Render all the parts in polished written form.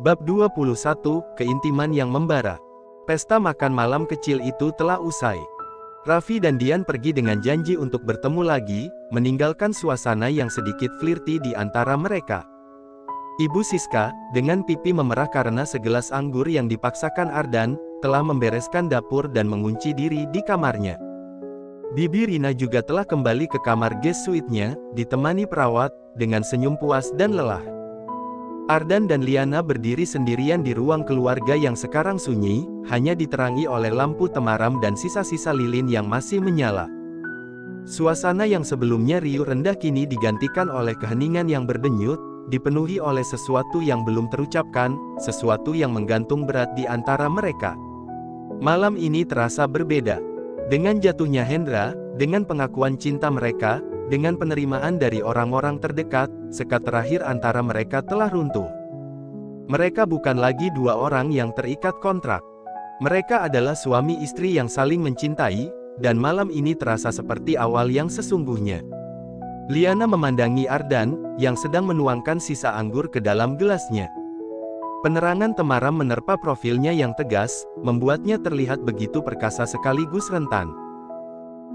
Bab 21, Keintiman yang membara. Pesta makan malam kecil itu telah usai. Raffi dan Dian pergi dengan janji untuk bertemu lagi, meninggalkan suasana yang sedikit flirty di antara mereka. Ibu Siska, dengan pipi memerah karena segelas anggur yang dipaksakan Ardan, telah membereskan dapur dan mengunci diri di kamarnya. Bibi Rina juga telah kembali ke kamar guest suite-nya, ditemani perawat, dengan senyum puas dan lelah. Ardan dan Liana berdiri sendirian di ruang keluarga yang sekarang sunyi, hanya diterangi oleh lampu temaram dan sisa-sisa lilin yang masih menyala. Suasana yang sebelumnya riuh rendah kini digantikan oleh keheningan yang berdenyut, dipenuhi oleh sesuatu yang belum terucapkan, sesuatu yang menggantung berat di antara mereka. Malam ini terasa berbeda. Dengan jatuhnya Hendra, dengan pengakuan cinta mereka, dengan penerimaan dari orang-orang terdekat, sekat terakhir antara mereka telah runtuh. Mereka bukan lagi dua orang yang terikat kontrak. Mereka adalah suami istri yang saling mencintai, dan malam ini terasa seperti awal yang sesungguhnya. Liana memandangi Ardan, yang sedang menuangkan sisa anggur ke dalam gelasnya. Penerangan temaram menerpa profilnya yang tegas, membuatnya terlihat begitu perkasa sekaligus rentan.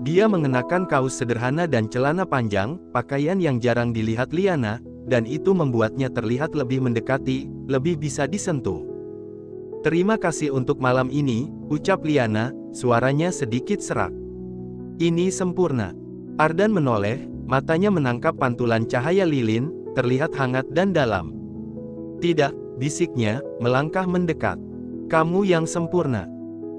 Dia mengenakan kaos sederhana dan celana panjang, pakaian yang jarang dilihat Liana, dan itu membuatnya terlihat lebih mendekati, lebih bisa disentuh. "Terima kasih untuk malam ini," ucap Liana, suaranya sedikit serak. "Ini sempurna." Ardan menoleh, matanya menangkap pantulan cahaya lilin, terlihat hangat dan dalam. "Tidak," bisiknya, melangkah mendekat. "Kamu yang sempurna."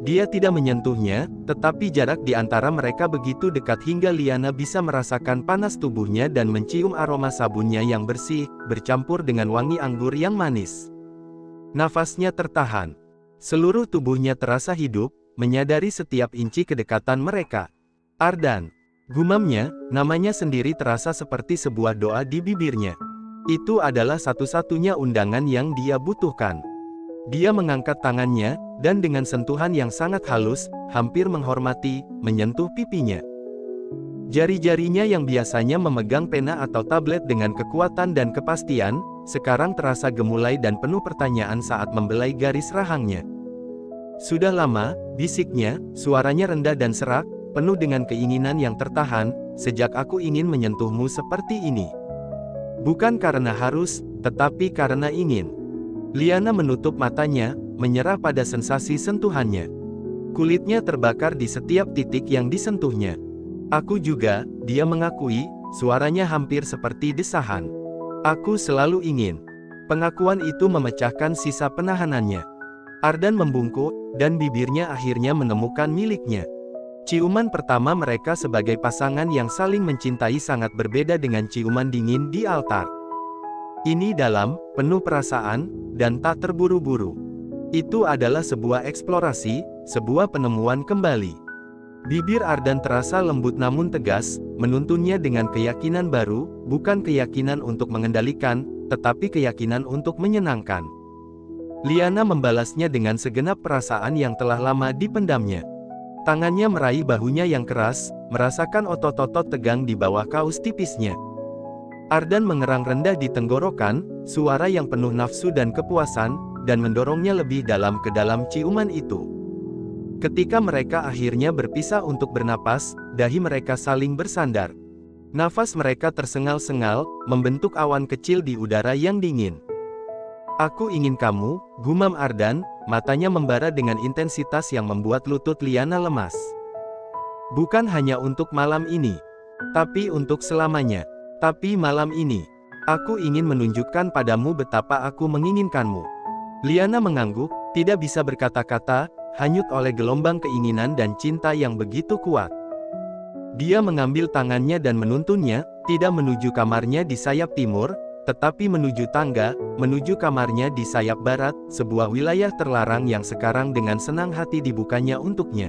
Dia tidak menyentuhnya, tetapi jarak di antara mereka begitu dekat hingga Liana bisa merasakan panas tubuhnya dan mencium aroma sabunnya yang bersih, bercampur dengan wangi anggur yang manis. Nafasnya tertahan. Seluruh tubuhnya terasa hidup, menyadari setiap inci kedekatan mereka. "Ardan," gumamnya, namanya sendiri terasa seperti sebuah doa di bibirnya. Itu adalah satu-satunya undangan yang dia butuhkan. Dia mengangkat tangannya, dan dengan sentuhan yang sangat halus, hampir menghormati, menyentuh pipinya. Jari-jarinya yang biasanya memegang pena atau tablet dengan kekuatan dan kepastian, sekarang terasa gemulai dan penuh pertanyaan saat membelai garis rahangnya. "Sudah lama," bisiknya, suaranya rendah dan serak, penuh dengan keinginan yang tertahan, "sejak aku ingin menyentuhmu seperti ini. Bukan karena harus, tetapi karena ingin." Liana menutup matanya, menyerah pada sensasi sentuhannya. Kulitnya terbakar di setiap titik yang disentuhnya. "Aku juga," dia mengakui, suaranya hampir seperti desahan. "Aku selalu ingin." Pengakuan itu memecahkan sisa penahanannya. Ardan membungkuk, dan bibirnya akhirnya menemukan miliknya. Ciuman pertama mereka sebagai pasangan yang saling mencintai sangat berbeda dengan ciuman dingin di altar. Ini dalam, penuh perasaan, dan tak terburu-buru. Itu adalah sebuah eksplorasi, sebuah penemuan kembali. Bibir Ardan terasa lembut namun tegas, menuntunnya dengan keyakinan baru, bukan keyakinan untuk mengendalikan, tetapi keyakinan untuk menyenangkan. Liana membalasnya dengan segenap perasaan yang telah lama dipendamnya. Tangannya meraih bahunya yang keras, merasakan otot-otot tegang di bawah kaos tipisnya. Ardan mengerang rendah di tenggorokan, suara yang penuh nafsu dan kepuasan, dan mendorongnya lebih dalam ke dalam ciuman itu. Ketika mereka akhirnya berpisah untuk bernapas, dahi mereka saling bersandar. Nafas mereka tersengal-sengal, membentuk awan kecil di udara yang dingin. "Aku ingin kamu," gumam Ardan, matanya membara dengan intensitas yang membuat lutut Liana lemas. "Bukan hanya untuk malam ini, tapi untuk selamanya. Tapi malam ini, aku ingin menunjukkan padamu betapa aku menginginkanmu." Liana mengangguk, tidak bisa berkata-kata, hanyut oleh gelombang keinginan dan cinta yang begitu kuat. Dia mengambil tangannya dan menuntunnya, tidak menuju kamarnya di sayap timur, tetapi menuju tangga, menuju kamarnya di sayap barat, sebuah wilayah terlarang yang sekarang dengan senang hati dibukanya untuknya.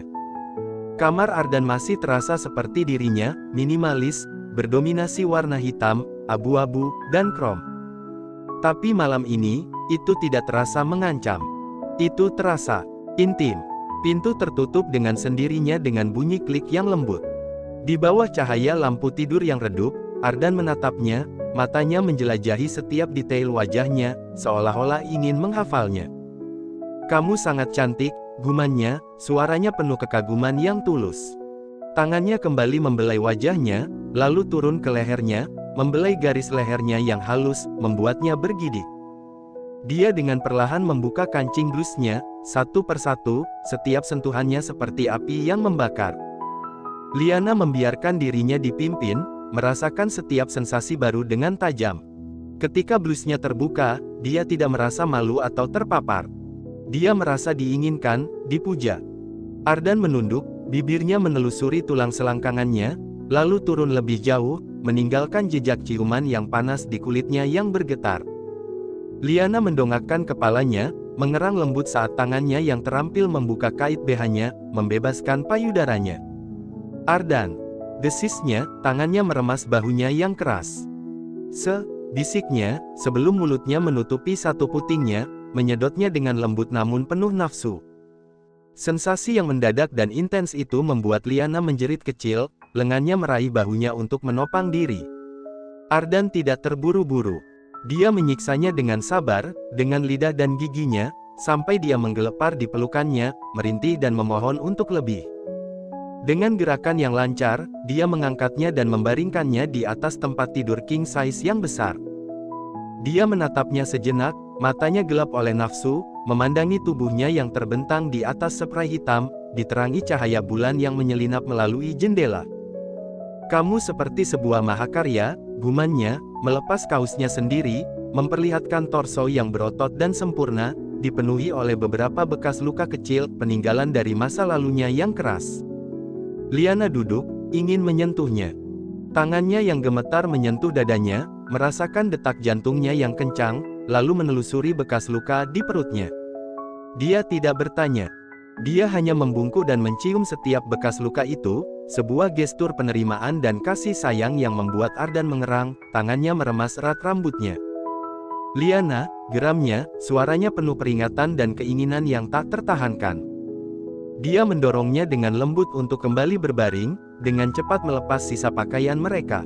Kamar Ardan masih terasa seperti dirinya, minimalis, berdominasi warna hitam, abu-abu, dan krom. Tapi malam ini, itu tidak terasa mengancam. Itu terasa intim. Pintu tertutup dengan sendirinya dengan bunyi klik yang lembut. Di bawah cahaya lampu tidur yang redup, Ardan menatapnya, matanya menjelajahi setiap detail wajahnya, seolah-olah ingin menghafalnya. "Kamu sangat cantik," gumanya, suaranya penuh kekaguman yang tulus. Tangannya kembali membelai wajahnya, lalu turun ke lehernya, membelai garis lehernya yang halus, membuatnya bergidik. Dia dengan perlahan membuka kancing blusnya, satu persatu, setiap sentuhannya seperti api yang membakar. Liana membiarkan dirinya dipimpin, merasakan setiap sensasi baru dengan tajam. Ketika blusnya terbuka, dia tidak merasa malu atau terpapar. Dia merasa diinginkan, dipuja. Ardan menunduk, bibirnya menelusuri tulang selangkangannya, lalu turun lebih jauh, meninggalkan jejak ciuman yang panas di kulitnya yang bergetar. Liana mendongakkan kepalanya, mengerang lembut saat tangannya yang terampil membuka kait BH-nya, membebaskan payudaranya. "Ardan!" desisnya, tangannya meremas bahunya yang keras. Bisiknya, sebelum mulutnya menutupi satu putingnya, menyedotnya dengan lembut namun penuh nafsu. Sensasi yang mendadak dan intens itu membuat Liana menjerit kecil, lengannya meraih bahunya untuk menopang diri. Ardan tidak terburu-buru. Dia menyiksanya dengan sabar, dengan lidah dan giginya, sampai dia menggelepar di pelukannya, merintih dan memohon untuk lebih. Dengan gerakan yang lancar, dia mengangkatnya dan membaringkannya di atas tempat tidur king size yang besar. Dia menatapnya sejenak, matanya gelap oleh nafsu, memandangi tubuhnya yang terbentang di atas spray hitam, diterangi cahaya bulan yang menyelinap melalui jendela. "Kamu seperti sebuah mahakarya," gumannya, melepas kaosnya sendiri, memperlihatkan torso yang berotot dan sempurna, dipenuhi oleh beberapa bekas luka kecil, peninggalan dari masa lalunya yang keras. Liana duduk, ingin menyentuhnya. Tangannya yang gemetar menyentuh dadanya, merasakan detak jantungnya yang kencang, lalu menelusuri bekas luka di perutnya. Dia tidak bertanya. Dia hanya membungkuk dan mencium setiap bekas luka itu, sebuah gestur penerimaan dan kasih sayang yang membuat Ardan mengerang, tangannya meremas erat rambutnya. "Liana," geramnya, suaranya penuh peringatan dan keinginan yang tak tertahankan. Dia mendorongnya dengan lembut untuk kembali berbaring, dengan cepat melepas sisa pakaian mereka.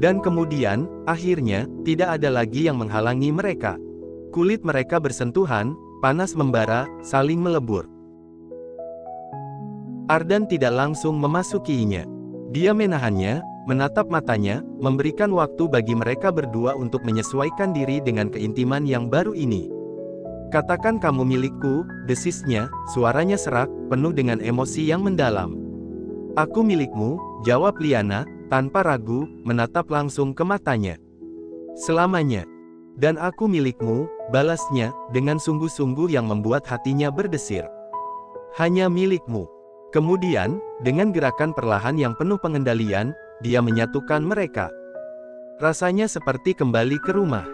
Dan kemudian, akhirnya, tidak ada lagi yang menghalangi mereka. Kulit mereka bersentuhan, panas membara, saling melebur. Ardan tidak langsung memasukinya. Dia menahannya, menatap matanya, memberikan waktu bagi mereka berdua untuk menyesuaikan diri dengan keintiman yang baru ini. "Katakan kamu milikku," desisnya, suaranya serak, penuh dengan emosi yang mendalam. "Aku milikmu," jawab Liana, tanpa ragu, menatap langsung ke matanya. "Selamanya." "Dan aku milikmu," balasnya, dengan sungguh-sungguh yang membuat hatinya berdesir. "Hanya milikmu." Kemudian, dengan gerakan perlahan yang penuh pengendalian, dia menyatukan mereka. Rasanya seperti kembali ke rumah.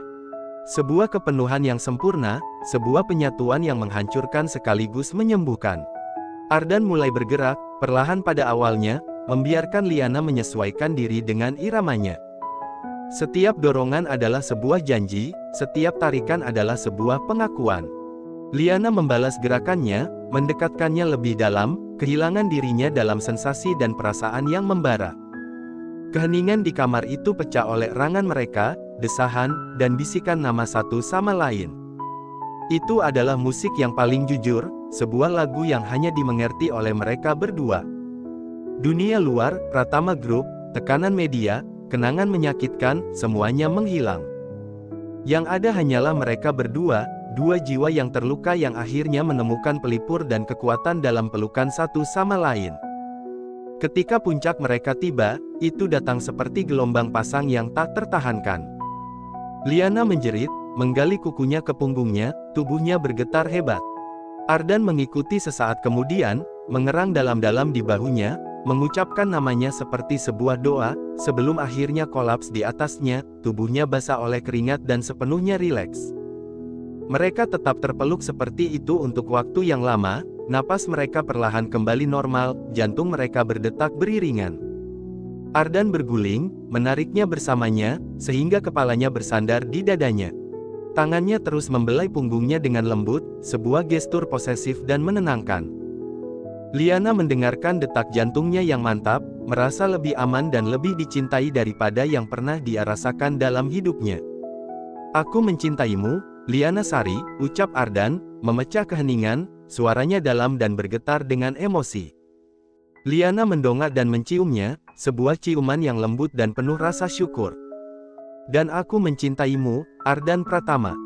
Sebuah kepenuhan yang sempurna, sebuah penyatuan yang menghancurkan sekaligus menyembuhkan. Ardan mulai bergerak, perlahan pada awalnya, membiarkan Liana menyesuaikan diri dengan iramanya. Setiap dorongan adalah sebuah janji, setiap tarikan adalah sebuah pengakuan. Liana membalas gerakannya, mendekatkannya lebih dalam, kehilangan dirinya dalam sensasi dan perasaan yang membara. Keheningan di kamar itu pecah oleh erangan mereka, desahan, dan bisikan nama satu sama lain. Itu adalah musik yang paling jujur, sebuah lagu yang hanya dimengerti oleh mereka berdua. Dunia luar, Pratama Group, tekanan media, kenangan menyakitkan, semuanya menghilang. Yang ada hanyalah mereka berdua, dua jiwa yang terluka yang akhirnya menemukan pelipur dan kekuatan dalam pelukan satu sama lain. Ketika puncak mereka tiba, itu datang seperti gelombang pasang yang tak tertahankan. Liana menjerit, menggali kukunya ke punggungnya, tubuhnya bergetar hebat. Ardan mengikuti sesaat kemudian, mengerang dalam-dalam di bahunya, mengucapkan namanya seperti sebuah doa, sebelum akhirnya kolaps di atasnya, tubuhnya basah oleh keringat dan sepenuhnya rileks. Mereka tetap terpeluk seperti itu untuk waktu yang lama, napas mereka perlahan kembali normal, jantung mereka berdetak beriringan. Ardan berguling, menariknya bersamanya, sehingga kepalanya bersandar di dadanya. Tangannya terus membelai punggungnya dengan lembut, sebuah gestur posesif dan menenangkan. Liana mendengarkan detak jantungnya yang mantap, merasa lebih aman dan lebih dicintai daripada yang pernah dia rasakan dalam hidupnya. "Aku mencintaimu, Liana Sari," ucap Ardan, memecah keheningan, suaranya dalam dan bergetar dengan emosi. Liana mendongak dan menciumnya, sebuah ciuman yang lembut dan penuh rasa syukur. "Dan aku mencintaimu, Ardan Pratama.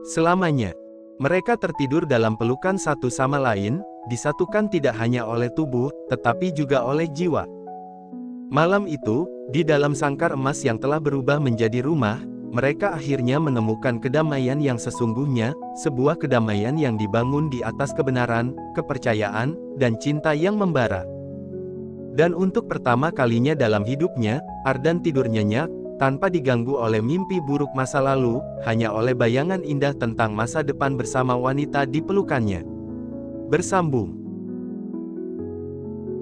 Selamanya." Mereka tertidur dalam pelukan satu sama lain, disatukan tidak hanya oleh tubuh, tetapi juga oleh jiwa. Malam itu, di dalam sangkar emas yang telah berubah menjadi rumah, mereka akhirnya menemukan kedamaian yang sesungguhnya, sebuah kedamaian yang dibangun di atas kebenaran, kepercayaan, dan cinta yang membara. Dan untuk pertama kalinya dalam hidupnya, Ardan tidur nyenyak, tanpa diganggu oleh mimpi buruk masa lalu, hanya oleh bayangan indah tentang masa depan bersama wanita di pelukannya. Bersambung.